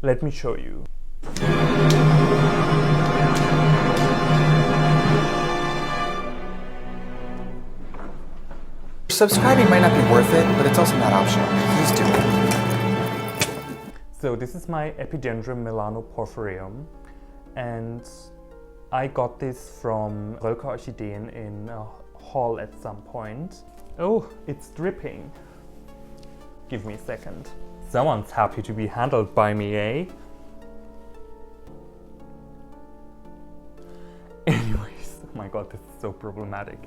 Let me show you. Subscribing might not be worth it, but it's also not optional. Please do it. So this is my Epidendrum melanoporphyrium, and I got this from Röllke Orchideen in a haul at some point. Oh, it's dripping. Give me a second. Someone's happy to be handled by me, eh? Anyways, oh my god, this is so problematic.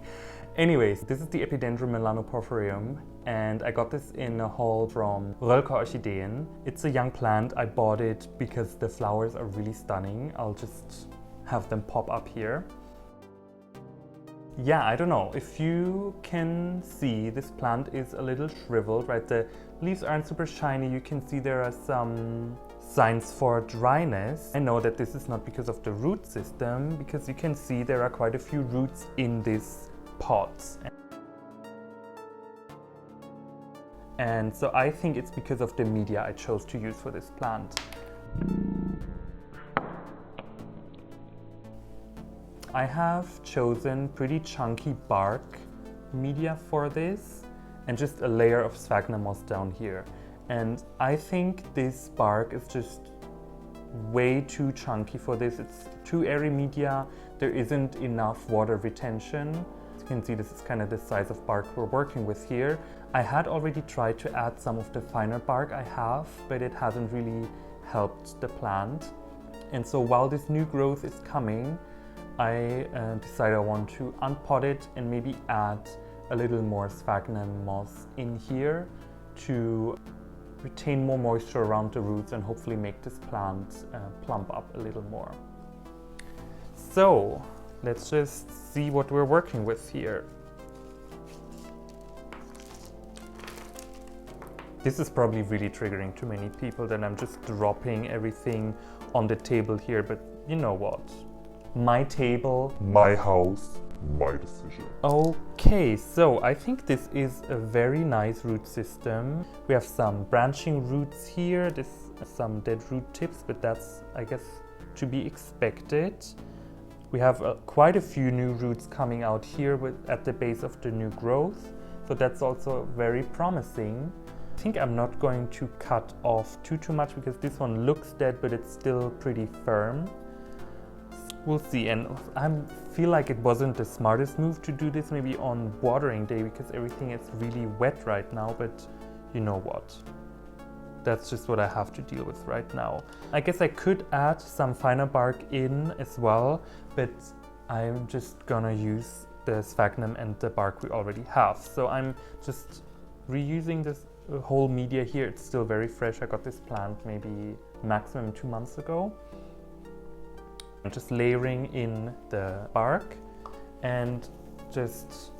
Anyways, this is the Epidendrum melanoporphyrium, and I got this in a haul from Röllke Orchideen. It's a young plant. I bought it because the flowers are really stunning. I'll just have them pop up here. Yeah, I don't know if you can see, this plant is a little shriveled, right? The leaves aren't super shiny. You can see there are some signs for dryness. I know that this is not because of the root system, because you can see there are quite a few roots in this pots. And so I think it's because of the media I chose to use for this plant. I have chosen pretty chunky bark media for this and just a layer of sphagnum moss down here. And I think this bark is just way too chunky for this. It's too airy media. There isn't enough water retention. As you can see, this is kind of the size of bark we're working with here. I had already tried to add some of the finer bark I have, but it hasn't really helped the plant. And so while this new growth is coming, I decided I want to unpot it and maybe add a little more sphagnum moss in here to retain more moisture around the roots and hopefully make this plant plump up a little more. So let's just see what we're working with here. This is probably really triggering to many people that I'm just dropping everything on the table here, but you know what? My table, my house, my decision. Okay, so I think this is a very nice root system. We have some branching roots here, some dead root tips, but that's, I guess, to be expected. We have quite a few new roots coming out here at the base of the new growth, so that's also very promising. I think I'm not going to cut off too much because this one looks dead, but it's still pretty firm. We'll see, and I feel like it wasn't the smartest move to do this maybe on watering day because everything is really wet right now, but you know what? That's just what I have to deal with right now. I guess I could add some finer bark in as well, but I'm just gonna use the sphagnum and the bark we already have. So I'm just reusing this whole media here. It's still very fresh. I got this plant maybe maximum 2 months ago. I'm just layering in the bark and just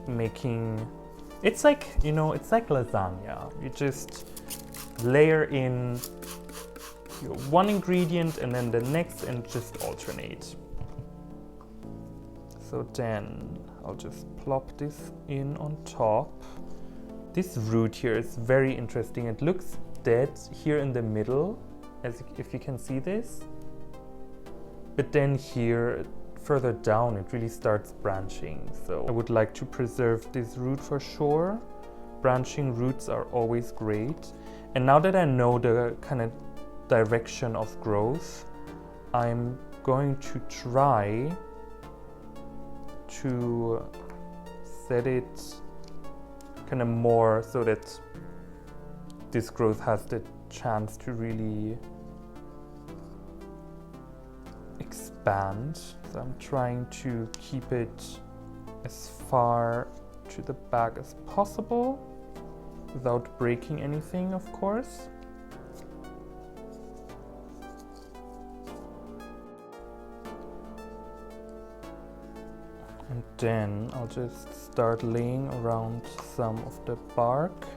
making, it's like, you know, it's like lasagna. You just layer in your one ingredient and then the next and just alternate. So then I'll just plop this in on top. This root here is very interesting. It looks dead here in the middle, if you can see this. But then here, further down, it really starts branching. So I would like to preserve this root for sure. Branching roots are always great. And now that I know the kind of direction of growth, I'm going to try to set it kind of more so that this growth has the chance to really expand. So I'm trying to keep it as far to the back as possible without breaking anything, of course. And then I'll just start laying around some of the bark.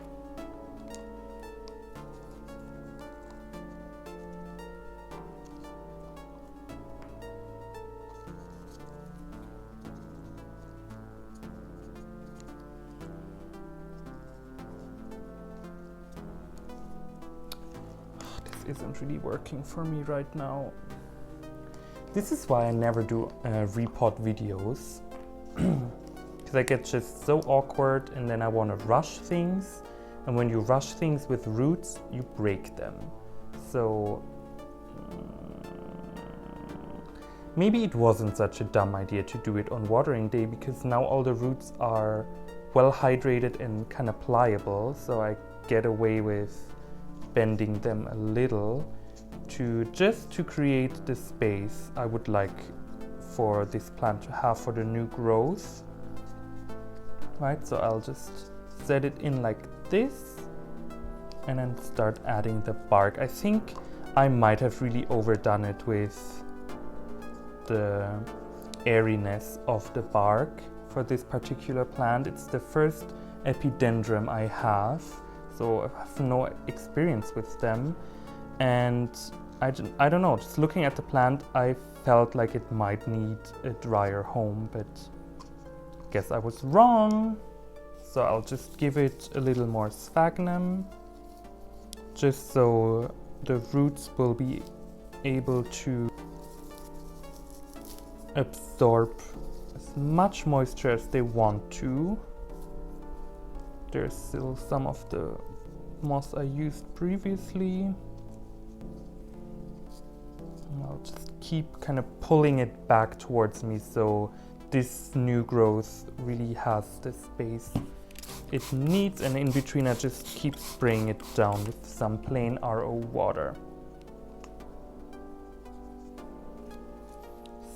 this isn't really working for me right now. This is why I never do repot videos. Because I get just so awkward and then I want to rush things. And when you rush things with roots, you break them. So maybe it wasn't such a dumb idea to do it on watering day, because now all the roots are well hydrated and kind of pliable, so I get away with bending them a little just to create the space I would like for this plant to have for the new growth. Right, so I'll just set it in like this and then start adding the bark. I think I might have really overdone it with the airiness of the bark for this particular plant. It's the first epidendrum I have, so I have no experience with them, and I don't know, just looking at the plant I felt like it might need a drier home, but guess I was wrong. So I'll just give it a little more sphagnum, just so the roots will be able to absorb as much moisture as they want to. There's still some of the moss I used previously. I'll just keep kind of pulling it back towards me so this new growth really has the space it needs, and in between I just keep spraying it down with some plain RO water.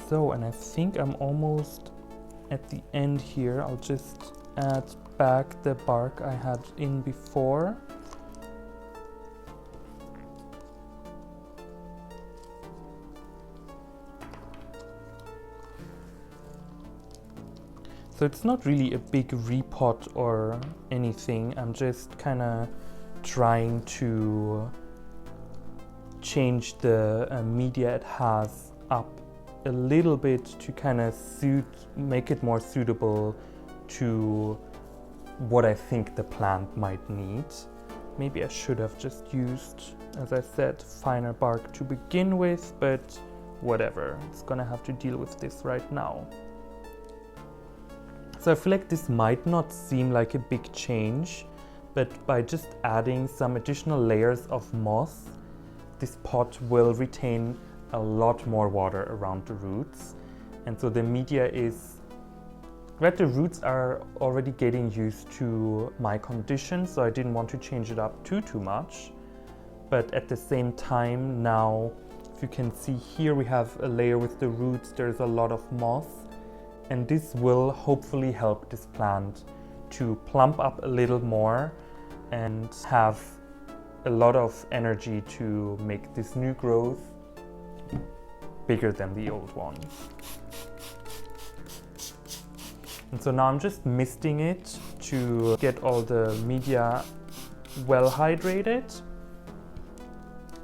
So, and I think I'm almost at the end here. I'll just add back the bark I had in before. So it's not really a big repot or anything. I'm just kind of trying to change the media it has up a little bit to kind of make it more suitable to what I think the plant might need. Maybe I should have just used, as I said, finer bark to begin with, but whatever. It's gonna have to deal with this right now. So I feel like this might not seem like a big change, but by just adding some additional layers of moss, this pot will retain a lot more water around the roots. And so the media is, right, the roots are already getting used to my conditions, so I didn't want to change it up too much. But at the same time now, if you can see here, we have a layer with the roots, there's a lot of moss. And this will hopefully help this plant to plump up a little more and have a lot of energy to make this new growth bigger than the old one. And so now I'm just misting it to get all the media well hydrated.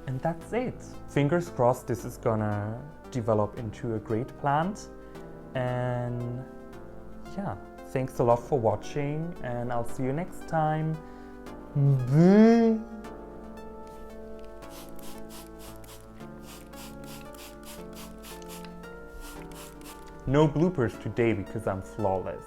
And that's it. Fingers crossed this is gonna develop into a great plant. And yeah, thanks a lot for watching, and I'll see you next time. No bloopers today because I'm flawless.